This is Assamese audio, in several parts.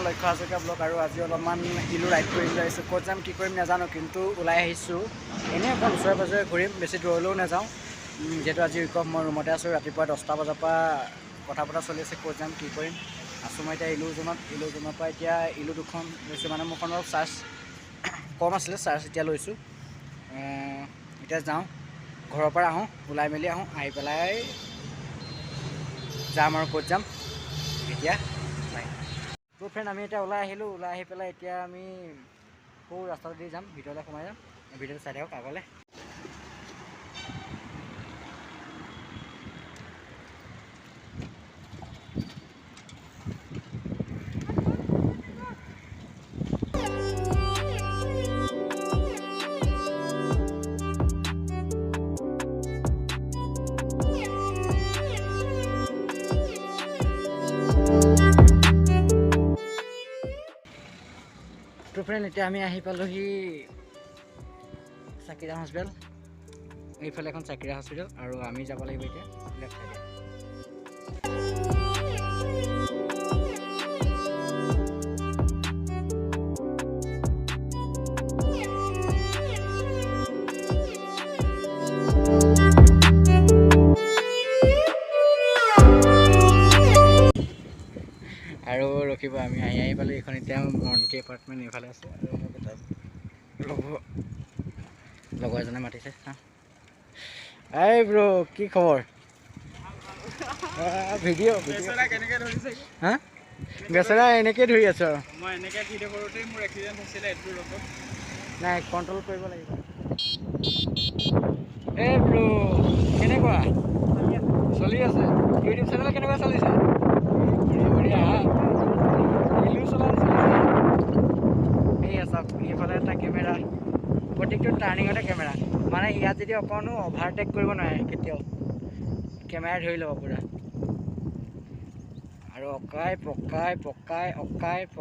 লক্ষ্য হাজৰিকা ব্লগ আৰু আজি অলপমান ইলু ৰাইড কৰি লৈ আহিছোঁ। ক'ত যাম কি কৰিম নাজানো, কিন্তু ওলাই আহিছোঁ এনেই অকণ ওচৰে পাজৰে ঘূৰিম, বেছি দূৰলৈও নাযাওঁ। যিহেতু আজি উইক অফ, মই ৰুমতে আছোঁ। ৰাতিপুৱা 10টা বজাৰ পৰা কথা পতা চলি আছে, ক'ত যাম কি কৰিম। আছোঁ মই এতিয়া ইলু জোনৰ পৰা এতিয়া ইলু 2খন লৈছোঁ, মানে মোৰখন অলপ চাৰ্জ কম আছিলে, চাৰ্জ এতিয়া লৈছোঁ। এতিয়া যাওঁ, ঘৰৰ পৰা আহোঁ, ওলাই মেলি আহোঁ, আহি পেলাই যাম আৰু ক'ত যাম এতিয়া। তো ফ্ৰেণ্ড, আমি এতিয়া ওলাই আহিলোঁ, ওলাই আহি পেলাই এতিয়া আমি সৌ ৰাস্তাটো দি যাম, ভিতৰলৈ সোমাই যাম। ভিডিঅ'টো চাই থাকক আগলৈ। তো ফ্ৰেণ্ড, এতিয়া আমি আহি পালোঁহি চাকিৰা হস্পিটেল। এইফালে এখন চাকিৰা হস্পিটেল, আৰু আমি যাব লাগিব এতিয়া লেফ্ট চাইডে। আৰু ৰখিব, আমি আহি পালোঁ। এইখন এতিয়া মন্ত্ৰী এপাৰ্টমেণ্ট এইফালে আছে, আৰু মোক এটা লগৰ এজনে মাতিছে। এই ব্ৰ, কি খবৰ? ভিডিঅ' হা, বেচেৰা এনেকৈ ধৰি আছোঁ আৰু মই এনেকৈ ভিডিঅ' কৰোঁতেই মোৰ এক্সিডেণ্ট হৈছিলে। এইটো ৰ'ব, নাই, কণ্ট্ৰল কৰিব লাগিব। এই ব্ৰ, কেনেকুৱা চলি আছে? ইউটিউব চেনেল কেনেকুৱা চলিছে? এই চাওক, এইফালে এটা কেমেৰা, প্ৰত্যেকটো টাৰ্ণিঙতে কেমেৰা। মানে ইয়াত যদি অকণো অভাৰটেক কৰিব নোৱাৰে কেতিয়াও, কেমেৰা ধৰি ল'ব পূৰা। আৰু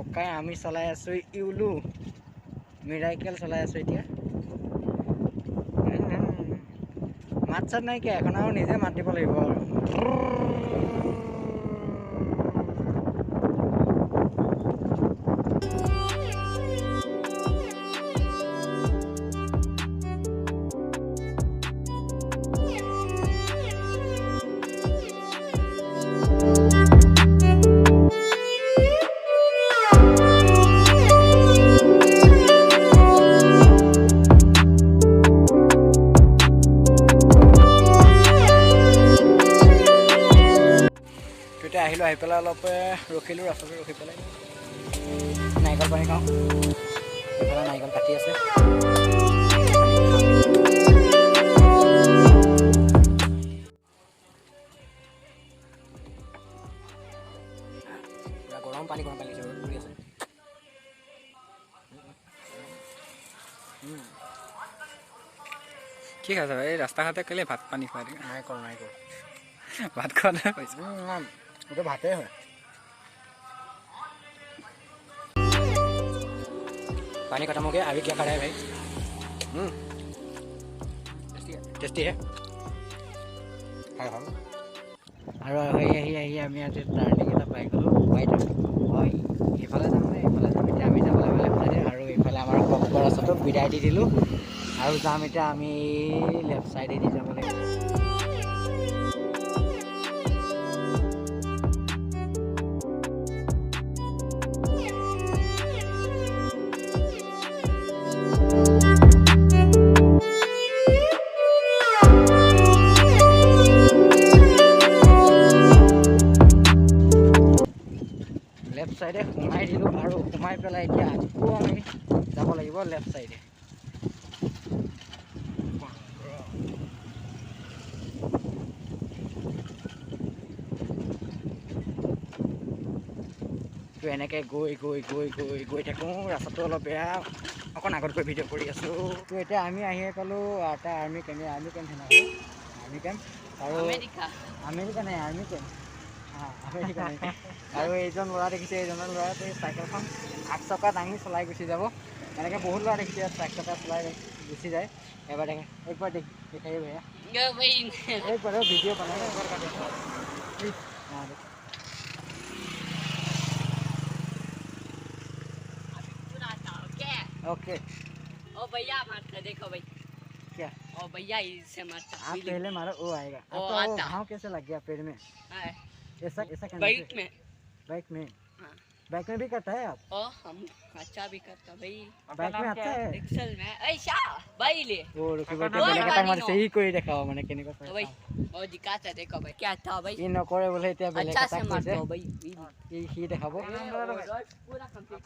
অকাই আমি চলাই আছোঁ ইউলু মিৰাইকেল চলাই আছোঁ এতিয়া। মাত চাত নাইকিয়া, এখন আৰু নিজে মাত দিব লাগিব আৰু। আহিলোঁ, আহি পেলাই অলপ ৰখিলোঁ, ৰাস্তাতে ৰখি পেলাই নাৰিকল পানী খাওঁ। এইফালে নাৰিকল কাটি আছে। গৰম পানী পৰি আছে। কি খাইছা এই ৰাস্তা ঘাটে? কেলে ভাত পানী খুৱাই দিয়ে? নাৰিকল ভাত খোৱা নাই পাইছোঁ। এইটো ভাতেই হয়। पानी खत्म हो गया, अभी क्या खा रहा है भाई? टेस्टी है। আৰু আহি আমি আজি টাৰ্ণিং এটা পাই গ'লোঁ। হয়, এইফালে যাম নে এইফালে যাম? এতিয়া আমি যাব লাগিব লেফ্ট চাইডে, আৰু এইফালে আমাৰ কম্পিউটাৰ ৰাস্তাটো বিদায় দি দিলোঁ, আৰু যাম এতিয়া আমি লেফ্ট চাইডে দি যাব লাগিব। লেফ্ট চাইডে সোমাই দিলোঁ, আৰু সোমাই পেলাই এতিয়া আকৌ আমি যাব লাগিব লেফ্ট চাইডে। তো এনেকৈ গৈ থাকোঁ। ৰাস্তাটো অলপ বেয়া, অকণ আগত গৈ ভিডিঅ' কৰি আছোঁ। তো এতিয়া আমি আহি পালোঁ এটা আৰ্মি কেম্প আৰু আমেৰিকা নাই, আৰ্মি কেম্প। আৰু এইজন ল'ৰা দেখিছে, এইজনৰ ল'ৰা চাইকেলখন 8 চকা দাঙি চলাই গুচি যাব। এনেকৈ বহুত ল'ৰা দেখিছে ইয়াত 4 চকা চলাই গুচি যায়। এবাৰ দেখে, একবাৰ দেখাই भैया, एक बार वीडियो बनाना, एक बार का देखो प्लीज। ओके ओ भैया मारता देखो भाई क्या ओ भैया इससे मारता आप पहले मारो वो आएगा वो आपका वो आता। घाव कैसे लग गया पेड़ में हाँ, ऐसा ऐसा करने बाइक से? में बाइक में हाँ। बाइक में भी करता है आप ओ हम अच्छा भी करता भाई बाइक में अच्छा है एक्सेल में ऐसा भाई ले ओ रुकिब और বেলেগ এটা পানী মানে ন। সেই কৰি দেখাও মানে কেনেকুৱা तो भाई ओ दिखाता देखो भाई क्या था भाई ই নকৰে বোলে এতিয়া বেলেগ अच्छा এটা से কৈছে मारता भाई ই সি দেখাব पूरा कंप्लीट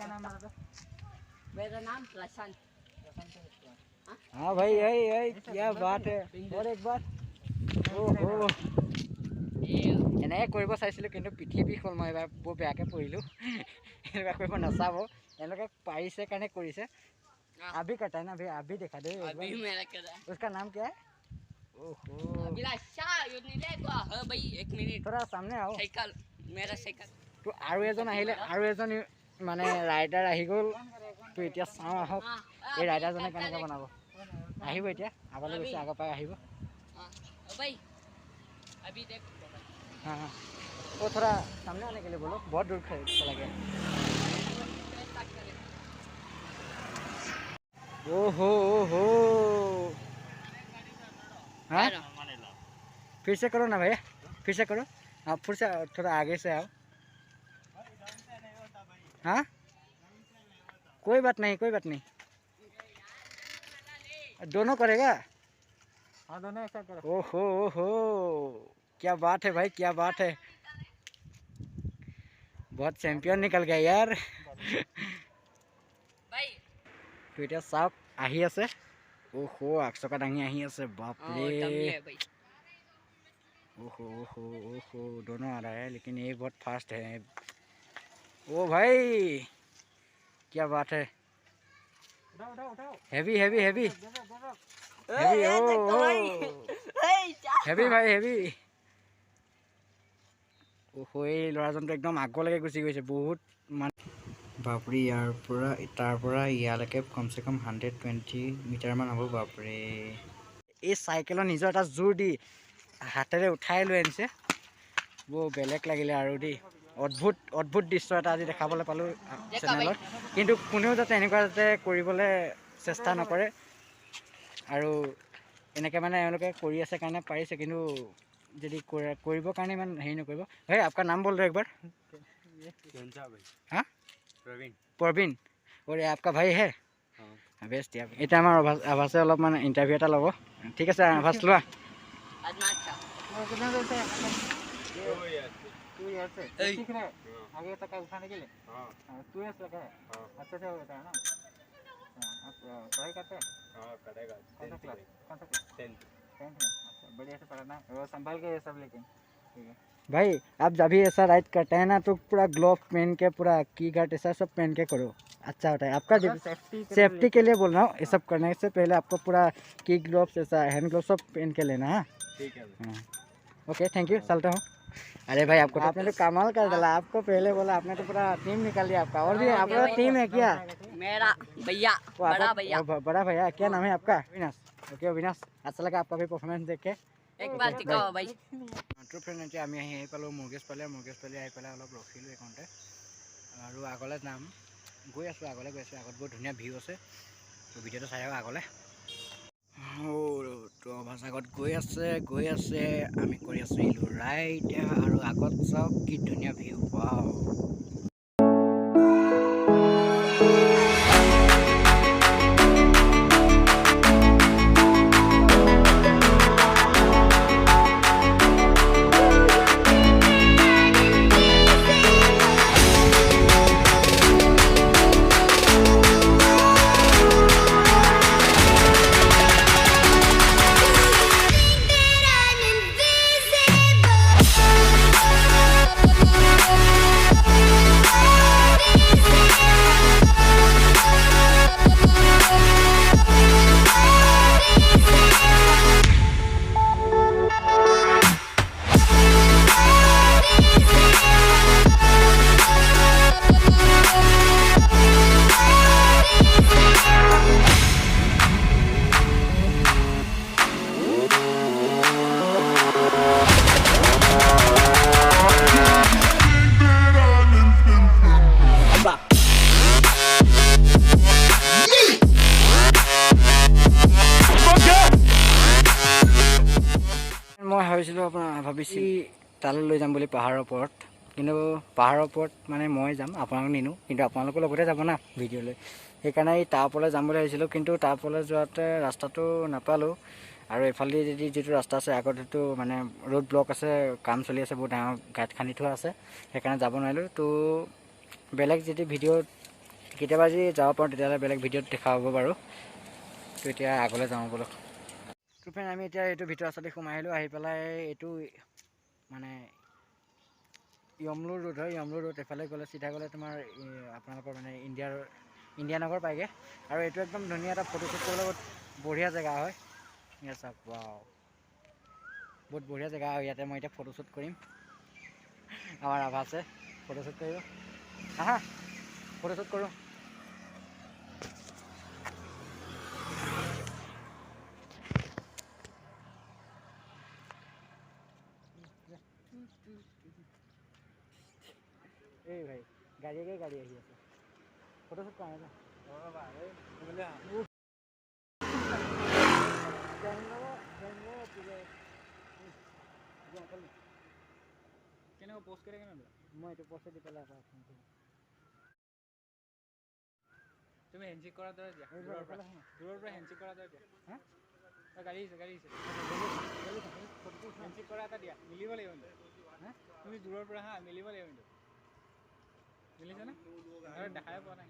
मेरा नाम प्रशांत हाँ भाई यही यही क्या बात है और एक बार ओहो এনেকৈ কৰিব চাইছিলোঁ কিন্তু পিঠি বিষ হ'ল মই এবাৰ বৰ বেয়াকৈ পৰিলোঁ এনেকুৱা কৰিব নাচাব এওঁলোকে পাৰিছে কাৰণে কৰিছে अभी कटा है ना भैया अभी देखा दे अभी मेरा कर रहा है उसका नाम क्या है ओहो अभिलाषा योनी देखो हाँ भाई एक मिनट थोड़ा सामने आओ साइकिल मेरा साइकिल तो আৰু এজন আহিলে আৰু এজন মানে ৰাইডাৰ আহি গ'ল তো এতিয়া চাওঁ আহক এই ৰাইডাৰজনে কেনেকৈ বনাব আহিব এতিয়া আগলৈ গৈছে আগৰ পৰাই আহিব भाई अभी देख हाँ हाँ वो थोड़ा सामने आने के लिए बोलो बहुत दूर चला गया ओहो ओहो हाँ फिर से करो ना भैया फिर से करो आप फिर से थोड़ा आगे से आओ हाँ कोई बात नहीं कोई बात नहीं दोनों करेगा हाँ दोनों ऐसा करो ओहो ओहो क्या बात है भाई क्या बात है बहुत चैंपियन निकल गया यार भाई তো এতিয়া চাওক আহি আছে ওহো আকচকা দাঙি আহি আছে বাপরে भाई ओहो ओहो ओहो दोनों आ रहा है लेकिन ये बहुत फास्ट है ओ भाई क्या बात है हैवी हैवी हैवी हैवी ओ हैवी भाई हैवी ओहो এই ল'ৰাজনটো একদম আগলৈকে গুচি গৈছে বহুত बापरे यार पूरा तार पूरा ইয়ালৈকে কমসে কম 120 মিটাৰমান হ'ব বাপৰে এই সাইকেলৰ নিজৰ এটা জোৰ দি হাতেৰে উঠাই লৈ আনিছে বৰ বেলেগ লাগিলে আৰু দেই অদ্ভুত অদ্ভুত দৃশ্য এটা আজি দেখাবলৈ পালোঁ চেনেলত কিন্তু কোনেও যাতে এনেকুৱা যাতে কৰিবলৈ চেষ্টা নকৰে আৰু এনেকৈ মানে এওঁলোকে কৰি আছে কাৰণে পাৰিছে কিন্তু যদি কৰিবৰ কাৰণে ইমান হেৰি নকৰিব ভাই आपका नाम बोल दो एक बार हाँ प्रवीण और ये आपका भाई है हाँ बेस्ट दिया এটা আমাৰ আভাসে অলপমান ইণ্টাৰভিউ এটা ল'ব ঠিক আছে আভাস লোৱা आगे तक उठाने के लिए टू ईयर्स लगा है अच्छे से होता है ना पढ़ाई करते हैं कौन सा क्लास 10th में अच्छा बढ़िया से पढ़ना वो संभाल के सब लेकिन ठीक है भाई आप जब भी ऐसा राइड करते हैं ना तो पूरा ग्लोव पहन के पूरा की गार्ड ऐसा सब पहन के करो अच्छा होता है आपका सेफ्टी के लिए बोल रहा हूँ ये सब करने से पहले आपको पूरा की ग्लोव्स ऐसा हैंड ग्लोव सब पहन के लेना है ठीक है ओके थैंक यू चलता हूँ अरे भाई आपको आपने तो कमाल कर डाला आपको पहले बोला आपने तो पूरा टीम निकाल दिया आपका और भी आपका टीम है क्या मेरा भैया बड़ा भैया क्या नाम है आपका अविनाश ओके अविनाश अच्छा लगा आपका भी परफॉर्मेंस देख के एक बार दिखाओ भाई মাত্ৰ ফ্ৰেণ্ড এতিয়া আমি আহি পালোঁ মুৰ্গেছ পালে আহি পেলাই অলপ ৰখিলোঁ এইখনতে আৰু আগলৈ যাম গৈ আছোঁ আগলৈ গৈ আছোঁ আগত বহুত ধুনীয়া ভিউ আছে তো ভিডিঅ'টো চাই আহক আগলৈ তো আভাস আগত গৈ আছে আমি কৰি আছোঁ ইলু ৰাইড আৰু আগত চাওক কি ধুনীয়া ভিউ ৱাও ভাবিছিলোঁ ভাবিছোঁ তালৈ লৈ যাম বুলি পাহাৰৰ ওপৰত, কিন্তু পাহাৰৰ ওপৰত মানে মই যাম, আপোনালোকক নিনো, কিন্তু আপোনালোকৰ লগতে যাব না ভিডিঅ'লৈ, সেইকাৰণে তাৰ ওপৰলৈ যাম বুলি ভাবিছিলোঁ। কিন্তু তাৰ ওপৰলৈ যোৱাতে ৰাস্তাটো নাপালোঁ, আৰু এইফালেদি যিটো ৰাস্তা আছে আগত সেইটো মানে ৰোড ব্লক আছে, কাম চলি আছে, বহুত ডাঙৰ গাঁত খান্দি থোৱা আছে, সেইকাৰণে যাব নোৱাৰিলোঁ। তো বেলেগ যদি ভিডিঅ'ত কেতিয়াবা যদি যাব পাৰোঁ তেতিয়াহ'লে বেলেগ ভিডিঅ'ত দেখা হ'ব বাৰু। তো এতিয়া আগলৈ যাওঁ বলক। তো ফ্ৰেণ্ড আমি এতিয়া এইটো ভিতৰ ৰাস্তাতে সোমাই আহিলোঁ, আহি পেলাই এইটো মানে য়মলুৰ ৰোড হয়, য়মলুৰ ৰোড এফালে গ'লে চিধা গ'লে তোমাৰ আপোনালোকৰ মানে ইণ্ডিয়া নগৰ পায়গৈ। আৰু এইটো একদম ধুনীয়া এটা ফটোশ্বুট কৰিবলৈ বহুত বঢ়িয়া জেগা হয়। ইয়াত চাওক, ৱাও বহুত বঢ়িয়া জেগা হয়। ইয়াতে মই এতিয়া ফটোশ্বুট কৰিম, আমাৰ আভাছে ফটোশ্বুট কৰিব, আহা ফটোশ্বুট কৰোঁ। এই ভাই গাড়ী আহি আছে, ফটোশ্বুট কৰা নাই কেনেকুৱা পোষ্ট কৰে কেনেকুৱা? মই এইটো পইচা দি পেলাই তুমি হেণ্ডশ্বেক কৰাৰ দৰে দিয়া, দূৰৰ পৰা হেণ্ডশ্বেক কৰাৰ দৰে দিয়া। হা গাড়ী আহিছে হেণ্ডশ্বেক কৰা এটা দিয়া, মিলিব লাগিব কিন্তু। তুমি দূৰৰ পৰা হা, মিলিব লাগিব কিন্তু। মিলিছেনে? দেখাই পোৱা নাই।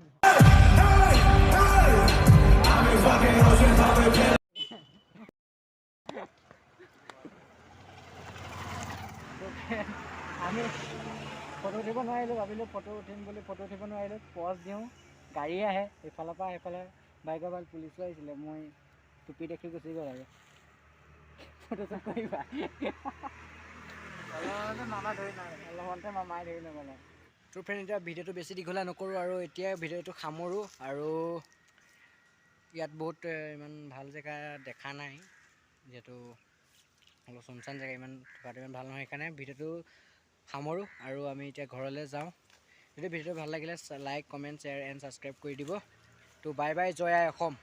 আমি ফটো উঠিব নোৱাৰিলোঁ, ভাবিলোঁ ফটো উঠিম বুলি, ফটো উঠিব নোৱাৰিলোঁ, পজ দিওঁ, গাড়ী আহে এইফালৰ পৰা, সেইফালে বাইকৰ পৰা পুলিচো আহিছিলে, মই টুপি দেখি গুচি গ'ল আৰু ফটোশ্বুট কৰিবা অলপতে মামাই ধৰি নগ'লে। তোৰ ফ্ৰেণ্ড এতিয়া ভিডিঅ'টো বেছি দীঘলীয়া নকৰোঁ, আৰু এতিয়া ভিডিঅ'টো সামৰোঁ। আৰু ইয়াত বহুত ইমান ভাল জেগা দেখা নাই, যিহেতু অলপ চুনচান জেগা, ইমান থকাটো ইমান ভাল নহয়, সেইকাৰণে ভিডিঅ'টো সামৰোঁ। আৰু আমি এতিয়া ঘৰলৈ যাওঁ। যদি ভিডিঅ'টো ভাল লাগিলে like, comment, share and subscribe কৰি দিব। তো বাই বাই, জয় আই অসম।